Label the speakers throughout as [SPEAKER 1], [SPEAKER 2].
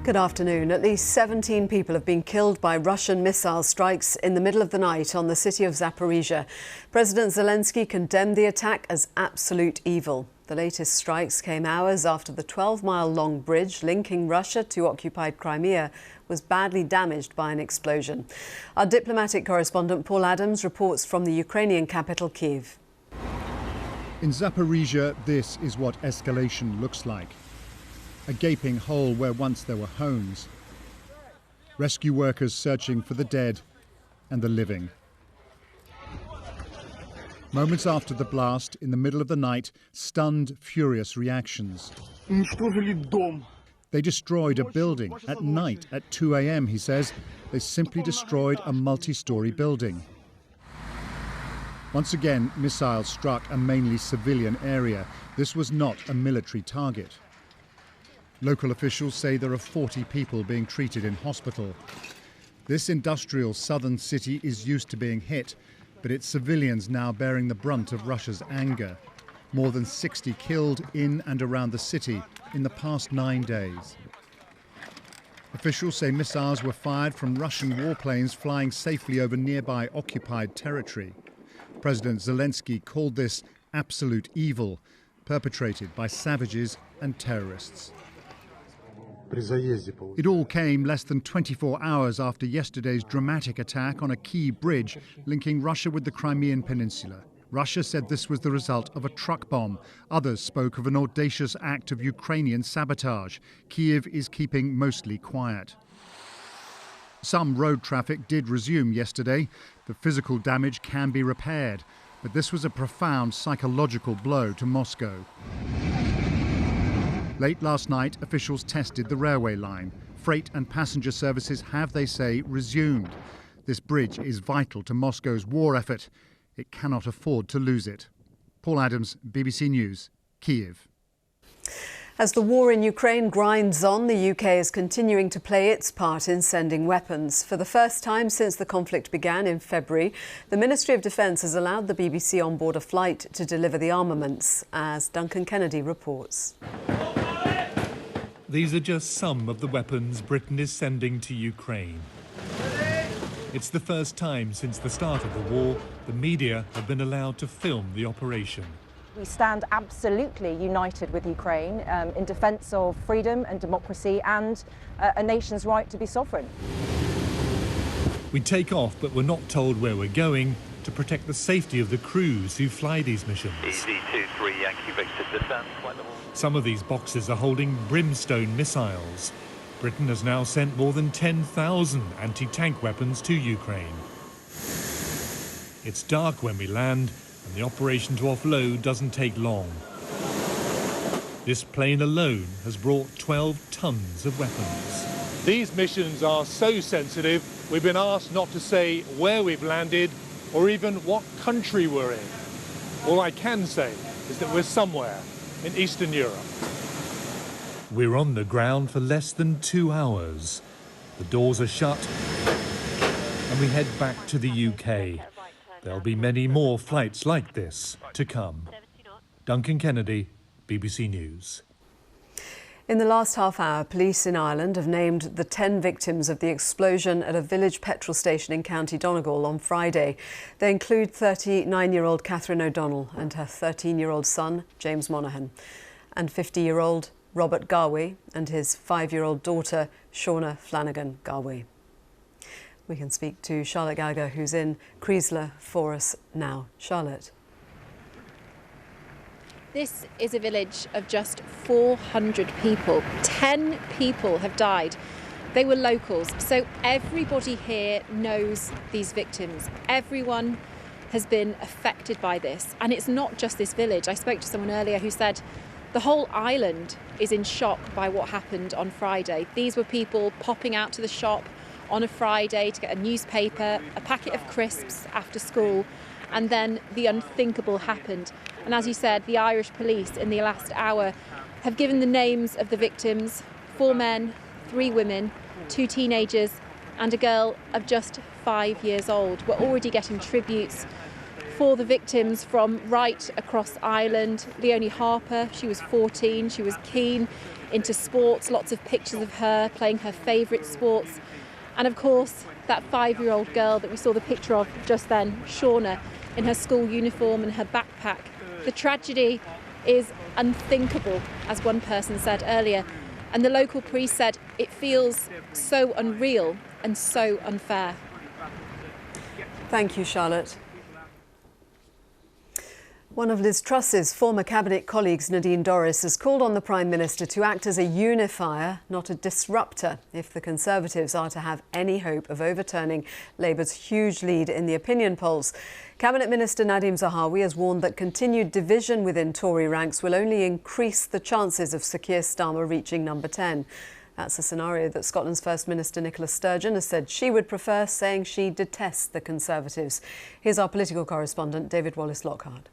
[SPEAKER 1] Good afternoon. At least 17 people have been killed by Russian missile strikes in the middle of the night on the city of Zaporizhia. President Zelensky condemned the attack as absolute evil. The latest strikes came hours after the 12-mile-long bridge linking Russia to occupied Crimea was badly damaged by an explosion. Our diplomatic correspondent Paul Adams reports from the Ukrainian capital, Kyiv.
[SPEAKER 2] In Zaporizhia, this is what escalation looks like. A gaping hole where once there were homes. Rescue workers searching for the dead and the living. Moments after the blast, in the middle of the night, stunned, furious reactions. They destroyed a building at night at 2 a.m, he says. They simply destroyed a multi-story building. Once again, missiles struck a mainly civilian area. This was not a military target. Local officials say there are 40 people being treated in hospital. This industrial southern city is used to being hit, but it's civilians now bearing the brunt of Russia's anger. More than 60 killed in and around the city in the past 9 days. Officials say missiles were fired from Russian warplanes flying safely over nearby occupied territory. President Zelensky called this absolute evil, perpetrated by savages and terrorists. It all came less than 24 hours after yesterday's dramatic attack on a key bridge linking Russia with the Crimean Peninsula. Russia said this was the result of a truck bomb. Others spoke of an audacious act of Ukrainian sabotage. Kyiv is keeping mostly quiet. Some road traffic did resume yesterday. The physical damage can be repaired, but this was a profound psychological blow to Moscow. Late last night, officials tested the railway line. Freight and passenger services have, they say, resumed. This bridge is vital to Moscow's war effort. It cannot afford to lose it. Paul Adams, BBC News, Kyiv.
[SPEAKER 1] As the war in Ukraine grinds on, the UK is continuing to play its part in sending weapons. For the first time since the conflict began in February, the Ministry of Defence has allowed the BBC on board a flight to deliver the armaments, as Duncan Kennedy reports.
[SPEAKER 3] These are just some of the weapons Britain is sending to Ukraine. It's the first time since the start of the war the media have been allowed to film the operation.
[SPEAKER 4] We stand absolutely united with Ukraine in defence of freedom and democracy and a nation's right to be sovereign.
[SPEAKER 3] We take off, but we're not told where we're going to protect the safety of the crews who fly these missions.
[SPEAKER 5] EZ-23 Yankee Victor descent.
[SPEAKER 3] Some of these boxes are holding Brimstone missiles. Britain has now sent more than 10,000 anti-tank weapons to Ukraine. It's dark when we land, and the operation to offload doesn't take long. This plane alone has brought 12 tons of weapons.
[SPEAKER 6] These missions are so sensitive, we've been asked not to say where we've landed or even what country we're in. All I can say is that we're somewhere in Eastern Europe.
[SPEAKER 3] We're on the ground for less than 2 hours. The doors are shut, and we head back to the UK. There'll be many more flights like this to come. Duncan Kennedy, BBC News.
[SPEAKER 1] In the last half hour, police in Ireland have named the 10 victims of the explosion at a village petrol station in County Donegal on Friday. They include 39-year-old Catherine O'Donnell and her 13-year-old son, James Monaghan, and 50-year-old Robert Garvey and his 5-year-old daughter, Shauna Flanagan Garvey. We can speak to Charlotte Gallagher, who's in Creesler for us now. Charlotte.
[SPEAKER 7] This is a village of just 400 people. 10 people have died. They were locals, so everybody here knows these victims. Everyone has been affected by this, and it's not just this village. I spoke to someone earlier who said the whole island is in shock by what happened on Friday. These were people popping out to the shop on a Friday to get a newspaper, a packet of crisps after school, and then the unthinkable happened. And as you said, the Irish police in the last hour have given the names of the victims: 4 men, 3 women, 2 teenagers and a girl of just 5 years old. We're already getting tributes for the victims from right across Ireland. Leonie Harper, she was 14, she was keen into sports, lots of pictures of her playing her favourite sports. And of course, that 5-year-old girl that we saw the picture of just then, Shauna, in her school uniform and her backpack. The tragedy is unthinkable, as one person said earlier. And the local priest said it feels so unreal and so unfair.
[SPEAKER 1] Thank you, Charlotte. One of Liz Truss's former cabinet colleagues, Nadine Dorries, has called on the Prime Minister to act as a unifier, not a disruptor, if the Conservatives are to have any hope of overturning Labour's huge lead in the opinion polls. Cabinet Minister Nadhim Zahawi has warned that continued division within Tory ranks will only increase the chances of Sir Keir Starmer reaching number 10. That's a scenario that Scotland's First Minister Nicola Sturgeon has said she would prefer, saying she detests the Conservatives. Here's our political correspondent, David Wallace-Lockhart.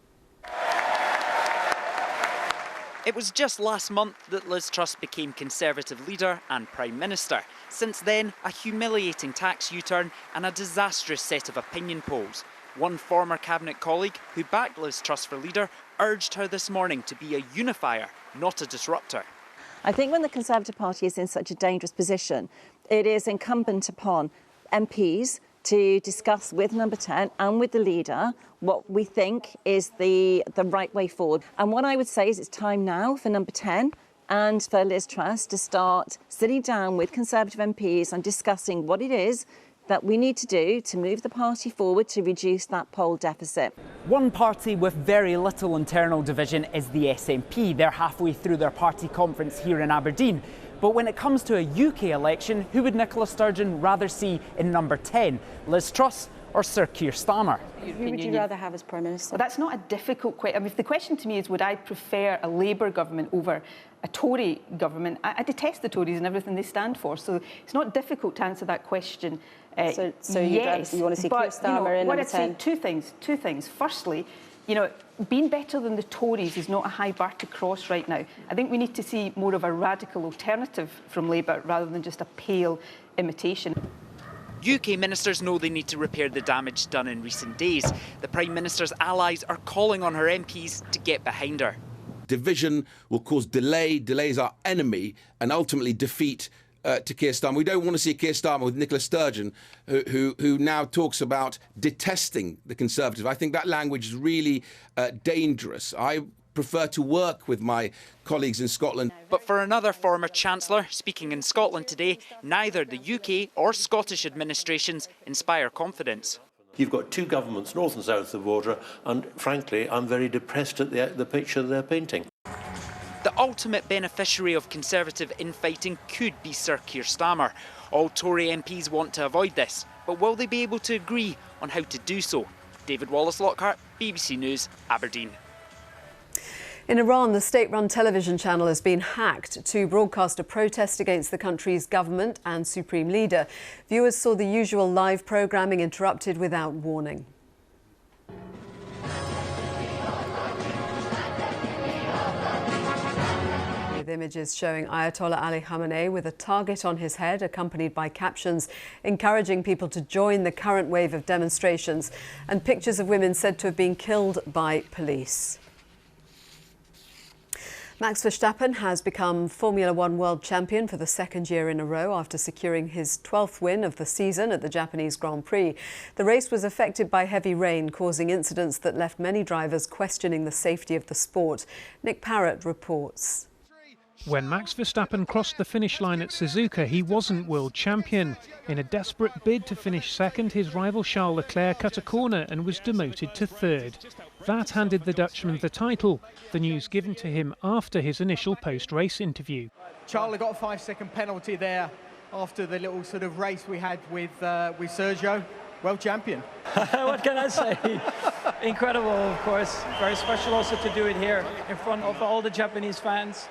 [SPEAKER 8] It was just last month that Liz Truss became Conservative leader and Prime Minister. Since then, a humiliating tax U-turn and a disastrous set of opinion polls. One former cabinet colleague who backed Liz Truss for leader urged her this morning to be a unifier, not a disruptor.
[SPEAKER 9] I think when the Conservative Party is in such a dangerous position, it is incumbent upon MPs to discuss with number 10 and with the leader what we think is the right way forward. And what I would say is it's time now for number 10 and for Liz Truss to start sitting down with Conservative MPs and discussing what it is that we need to do to move the party forward to reduce that poll deficit.
[SPEAKER 8] One party with very little internal division is the SNP. They're halfway through their party conference here in Aberdeen. But when it comes to a UK election, who would Nicola Sturgeon rather see in number 10? Liz Truss or Sir Keir Starmer?
[SPEAKER 9] Who would you rather have as Prime Minister?
[SPEAKER 10] Well, that's not a difficult question. I mean, if the question to me is, would I prefer a Labour government over a Tory government? I detest the Tories and everything they stand for, so it's not difficult to answer that question.
[SPEAKER 9] So
[SPEAKER 10] yes,
[SPEAKER 9] you want to see Keir Starmer in number 10?
[SPEAKER 10] Two things. Firstly, being better than the Tories is not a high bar to cross right now. I think we need to see more of a radical alternative from Labour rather than just a pale imitation.
[SPEAKER 8] UK ministers know they need to repair the damage done in recent days. The Prime Minister's allies are calling on her MPs to get behind her.
[SPEAKER 11] Division will cause delay. Delay is our enemy and ultimately defeat to Keir Starmer. We don't want to see Keir Starmer with Nicola Sturgeon, who now talks about detesting the Conservatives. I think that language is really dangerous. I prefer to work with my colleagues in Scotland.
[SPEAKER 8] But for another former Chancellor speaking in Scotland today, neither the UK or Scottish administrations inspire confidence.
[SPEAKER 12] You've got two governments, north and south of the border, and frankly, I'm very depressed at the picture they're painting.
[SPEAKER 8] The ultimate beneficiary of Conservative infighting could be Sir Keir Starmer. All Tory MPs want to avoid this, but will they be able to agree on how to do so? David Wallace-Lockhart, BBC News, Aberdeen.
[SPEAKER 1] In Iran, the state-run television channel has been hacked to broadcast a protest against the country's government and supreme leader. Viewers saw the usual live programming interrupted without warning. With images showing Ayatollah Ali Khamenei with a target on his head, accompanied by captions encouraging people to join the current wave of demonstrations, and pictures of women said to have been killed by police. Max Verstappen has become Formula One world champion for the second year in a row after securing his 12th win of the season at the Japanese Grand Prix. The race was affected by heavy rain, causing incidents that left many drivers questioning the safety of the sport. Nick Parrott reports.
[SPEAKER 13] When Max Verstappen crossed the finish line at Suzuka, he wasn't world champion. In a desperate bid to finish second, his rival Charles Leclerc cut a corner and was demoted to third. That handed the Dutchman the title, the news given to him after his initial post-race interview.
[SPEAKER 14] Charles got a 5-second penalty there after the little sort of race we had with Sergio. World champion.
[SPEAKER 15] What can I say? Incredible, of course. Very special also to do it here in front of all the Japanese fans.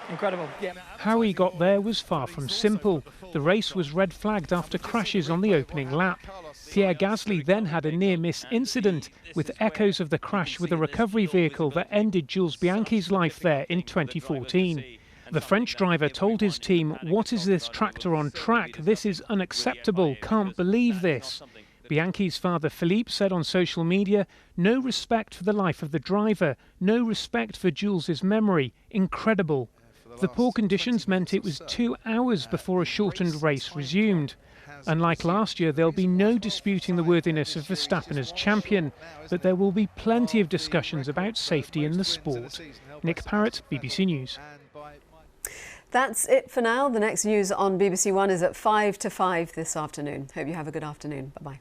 [SPEAKER 15] Incredible. Yeah.
[SPEAKER 13] How he got there was far from simple. The race was red flagged after crashes on the opening lap. Pierre Gasly then had a near-miss incident, with echoes of the crash with a recovery vehicle that ended Jules Bianchi's life there in 2014. The French driver told his team, "What is this tractor on track? This is unacceptable, can't believe this." Bianchi's father Philippe said on social media, "No respect for the life of the driver, no respect for Jules' memory. Incredible." The poor conditions meant it was 2 hours before a shortened race resumed. Unlike last year, there'll be no disputing the worthiness of Verstappen as champion, but there will be plenty of discussions about safety in the sport. Nick Parrott, BBC News.
[SPEAKER 1] That's it for now. The next news on BBC One is at 5 to 5 this afternoon. Hope you have a good afternoon. Bye-bye.